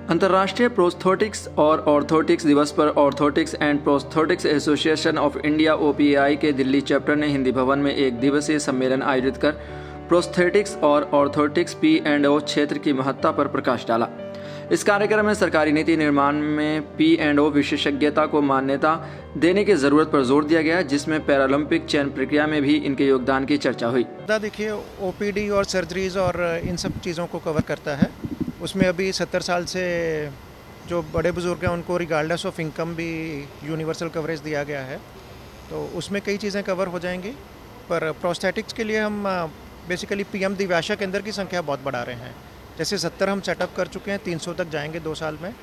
अंतर्राष्ट्रीय प्रोस्थेटिक्स और ऑर्थोटिक्स दिवस पर orthotics and prosthetics association of India OPAI के दिल्ली चैप्टर ने हिंदी भवन में एक दिवसीय सम्मेलन आयोजित कर प्रोस्थेटिक्स और ऑर्थोटिक्स P&O क्षेत्र की महत्ता पर प्रकाश डाला। इस कार्यक्रम में सरकारी नीति निर्माण में P&O विशेषज्ञता को मान्यता देने की जरूरत पर जोर दिया गया, जिसमें पैरालंपिक चयन प्रक्रिया में भी इनके योगदान की चर्चा हुई। देखिए, OPD और सर्जरीज और इन सब चीज़ों को कवर करता है। उसमें अभी 70 साल से जो बड़े बुजुर्ग हैं उनको रिगार्डलेस ऑफ इनकम भी यूनिवर्सल कवरेज दिया गया है, तो उसमें कई चीज़ें कवर हो जाएंगी। पर प्रोस्थेटिक्स के लिए हम बेसिकली PM दिव्याशा केंद्र की संख्या बहुत बढ़ा रहे हैं। जैसे 70 हम सेटअप कर चुके हैं, 300 तक जाएंगे 2 साल में,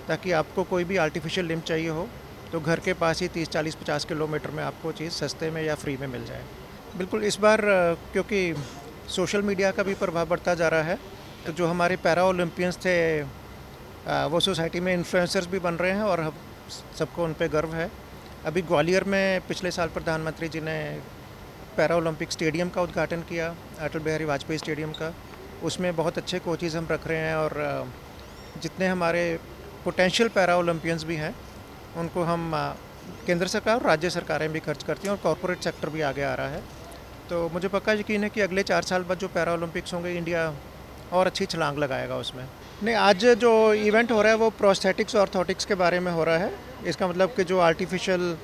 ताकि आपको कोई भी आर्टिफिशियल लिम्ब चाहिए हो तो घर के पास ही 30, 40, 50 किलोमीटर में आपको चीज़ सस्ते में या फ्री में मिल जाए। बिल्कुल, इस बार क्योंकि सोशल मीडिया का भी प्रभाव बढ़ता जा रहा है, तो जो हमारे पैरा ओलंपियंस थे वो सोसाइटी में इन्फ्लुएंसर्स भी बन रहे हैं और सबको उन पर गर्व है। अभी ग्वालियर में पिछले साल प्रधानमंत्री जी ने पैरा ओलंपिक स्टेडियम का उद्घाटन किया, अटल बिहारी वाजपेयी स्टेडियम का। उसमें बहुत अच्छे कोचेज़ हम रख रहे हैं और जितने हमारे पोटेंशियल पैरा ओलंपियंस भी हैं उनको हम केंद्र सरकार और राज्य सरकारें भी खर्च करती हैं और कॉरपोरेट सेक्टर भी आगे आ रहा है। तो मुझे पक्का यकीन है कि अगले 4 साल बाद जो पैरा ओलंपिक्स होंगे, इंडिया और अच्छी छलांग लगाएगा उसमें। नहीं, आज जो इवेंट हो रहा है वो प्रोस्थेटिक्स और ऑर्थोटिक्स के बारे में हो रहा है। इसका मतलब कि जो आर्टिफिशियल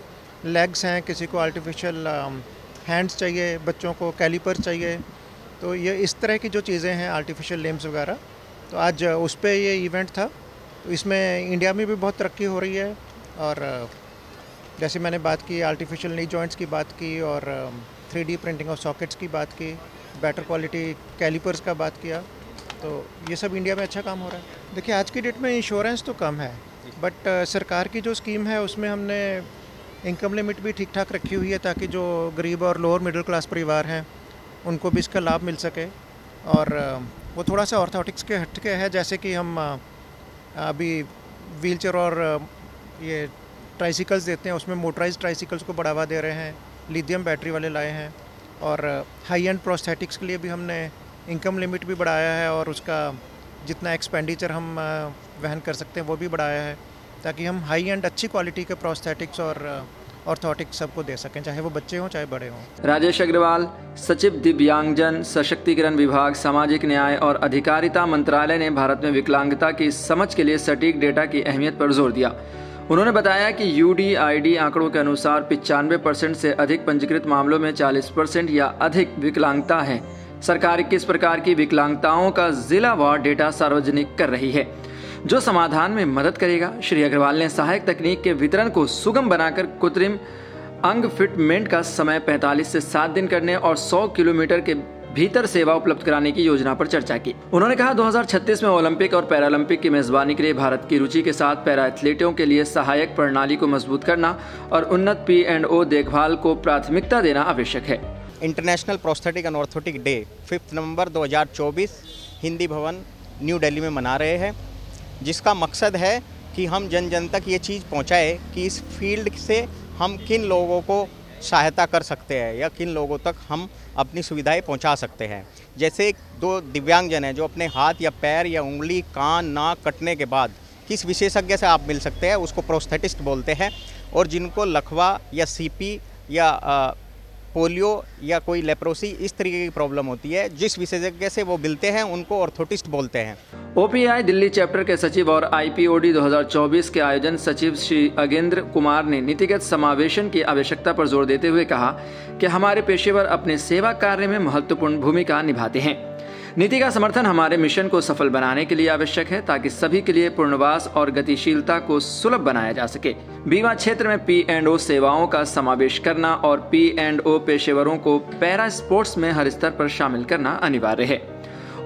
लेग्स हैं, किसी को आर्टिफिशियल हैंड्स चाहिए, बच्चों को कैलिपर चाहिए, तो ये इस तरह की जो चीज़ें हैं आर्टिफिशियल लिम्ब्स वगैरह, तो आज उस पर ये इवेंट था। तो इसमें इंडिया में भी बहुत तरक्की हो रही है और जैसे मैंने बात की आर्टिफिशियल नी जॉइंट्स की बात की और 3D प्रिंटिंग ऑफ सॉकेट्स की बात की, बेटर क्वालिटी कैलिपर्स का बात किया, तो ये सब इंडिया में अच्छा काम हो रहा है। देखिए, आज की डेट में इंश्योरेंस तो कम है, बट सरकार की जो स्कीम है उसमें हमने इनकम लिमिट भी ठीक ठाक रखी हुई है, ताकि जो गरीब और लोअर मिडिल क्लास परिवार हैं उनको भी इसका लाभ मिल सके। और वो थोड़ा सा ऑर्थोटिक्स के हटके है, जैसे कि हम अभी व्हीलचेयर और ये ट्राइसिकल्स देते हैं, उसमें मोटराइज ट्राइसिकल्स को बढ़ावा दे रहे हैं, लिथियम बैटरी वाले लाए हैं। और हाई एंड प्रोस्थेटिक्स के लिए भी हमने इनकम लिमिट भी बढ़ाया है और उसका जितना एक्सपेंडिचर हम वहन कर सकते हैं वो भी बढ़ाया है, ताकि हम हाई एंड अच्छी क्वालिटी के प्रोस्थेटिक्स और ऑर्थोटिक्स सबको दे सकें, चाहे वो बच्चे हों चाहे बड़े हों। राजेश अग्रवाल, सचिव दिव्यांगजन सशक्तिकरण विभाग, सामाजिक न्याय और अधिकारिता मंत्रालय ने भारत में विकलांगता की समझ के लिए सटीक डेटा की अहमियत पर जोर दिया। उन्होंने बताया कि UDID आंकड़ों के अनुसार 95% से अधिक पंजीकृत मामलों में 40% या अधिक विकलांगता है। सरकार किस प्रकार की विकलांगताओं का जिलावार डेटा सार्वजनिक कर रही है, जो समाधान में मदद करेगा। श्री अग्रवाल ने सहायक तकनीक के वितरण को सुगम बनाकर कृत्रिम अंग फिटमेंट का समय 45 से 7 दिन करने और 100 किलोमीटर के भीतर सेवा उपलब्ध कराने की योजना पर चर्चा की। उन्होंने कहा 2036 में ओलंपिक और पैरालंपिक की मेजबानी के लिए भारत की रुचि के साथ पैरा एथलीटों के लिए सहायक प्रणाली को मजबूत करना और उन्नत P&O देखभाल को प्राथमिकता देना आवश्यक है। International prosthetic and orthotic day 5 November 2024 Hindi Bhavan new Delhi में मना रहे हैं, जिसका मकसद है कि हम जन जन तक ये चीज़ पहुंचाए कि इस फील्ड से हम किन लोगों को सहायता कर सकते हैं या किन लोगों तक हम अपनी सुविधाएं पहुंचा सकते हैं। जैसे 2 दिव्यांगजन हैं जो अपने हाथ या पैर या उंगली, कान, नाक कटने के बाद किस विशेषज्ञ से आप मिल सकते हैं, उसको प्रोस्थेटिस्ट बोलते हैं। और जिनको लकवा या CP या पोलियो या कोई लेप्रोसी इस तरीके की प्रॉब्लम होती है, जिस विशेषज्ञ से वो मिलते हैं उनको ऑर्थोटिस्ट बोलते हैं। OPAI दिल्ली चैप्टर के सचिव और IPOD 2024 के आयोजन सचिव श्री अगेंद्र कुमार ने नीतिगत समावेशन की आवश्यकता पर जोर देते हुए कहा कि हमारे पेशेवर अपने सेवा कार्य में महत्वपूर्ण भूमिका निभाते हैं। नीति का समर्थन हमारे मिशन को सफल बनाने के लिए आवश्यक है, ताकि सभी के लिए पुनर्वास और गतिशीलता को सुलभ बनाया जा सके। बीमा क्षेत्र में P&O सेवाओं का समावेश करना और P&O पेशेवरों को पैरा स्पोर्ट्स में हर स्तर पर शामिल करना अनिवार्य है।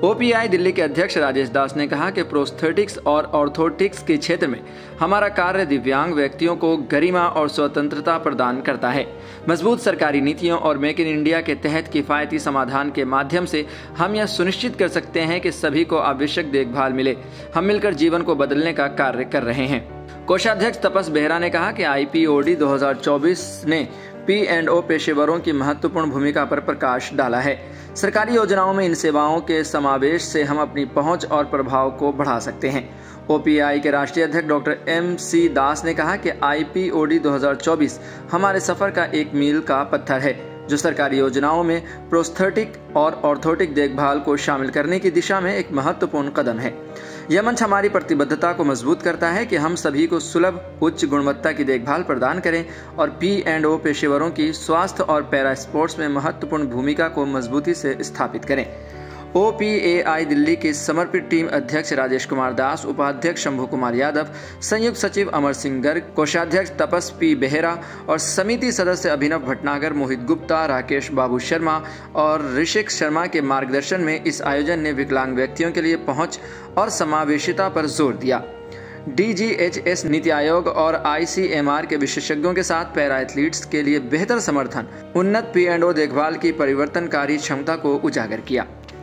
OPAI दिल्ली के अध्यक्ष राजेश दास ने कहा कि प्रोस्थेटिक्स और ऑर्थोटिक्स के क्षेत्र में हमारा कार्य दिव्यांग व्यक्तियों को गरिमा और स्वतंत्रता प्रदान करता है। मजबूत सरकारी नीतियों और मेक इन इंडिया के तहत किफायती समाधान के माध्यम से हम यह सुनिश्चित कर सकते हैं कि सभी को आवश्यक देखभाल मिले। हम मिलकर जीवन को बदलने का कार्य कर रहे हैं। कोषाध्यक्ष तपस बेहरा ने कहा कि IPOD 2024 ने P&O पेशेवरों की महत्वपूर्ण भूमिका पर प्रकाश डाला है। सरकारी योजनाओं में इन सेवाओं के समावेश से हम अपनी पहुंच और प्रभाव को बढ़ा सकते हैं। OPI के राष्ट्रीय अध्यक्ष डॉक्टर MC दास ने कहा कि IPOD 2024 हमारे सफर का एक मील का पत्थर है, जो सरकारी योजनाओं में प्रोस्थेटिक और ऑर्थोटिक देखभाल को शामिल करने की दिशा में एक महत्वपूर्ण कदम है। यह मंच हमारी प्रतिबद्धता को मजबूत करता है कि हम सभी को सुलभ, उच्च गुणवत्ता की देखभाल प्रदान करें और P&O पेशेवरों की स्वास्थ्य और पैरा स्पोर्ट्स में महत्वपूर्ण भूमिका को मजबूती से स्थापित करें। OPAI दिल्ली की समर्पित टीम अध्यक्ष राजेश कुमार दास, उपाध्यक्ष शंभू कुमार यादव, संयुक्त सचिव अमर सिंह गर्ग, कोषाध्यक्ष तपस P बेहरा और समिति सदस्य अभिनव भटनागर, मोहित गुप्ता, राकेश बाबू शर्मा और ऋषिक शर्मा के मार्गदर्शन में इस आयोजन ने विकलांग व्यक्तियों के लिए पहुंच और समावेशिता पर जोर दिया। DGHS नीति आयोग और ICMR के विशेषज्ञों के साथ पैरा एथलीट्स के लिए बेहतर समर्थन, उन्नत P&O देखभाल की परिवर्तनकारी क्षमता को उजागर किया।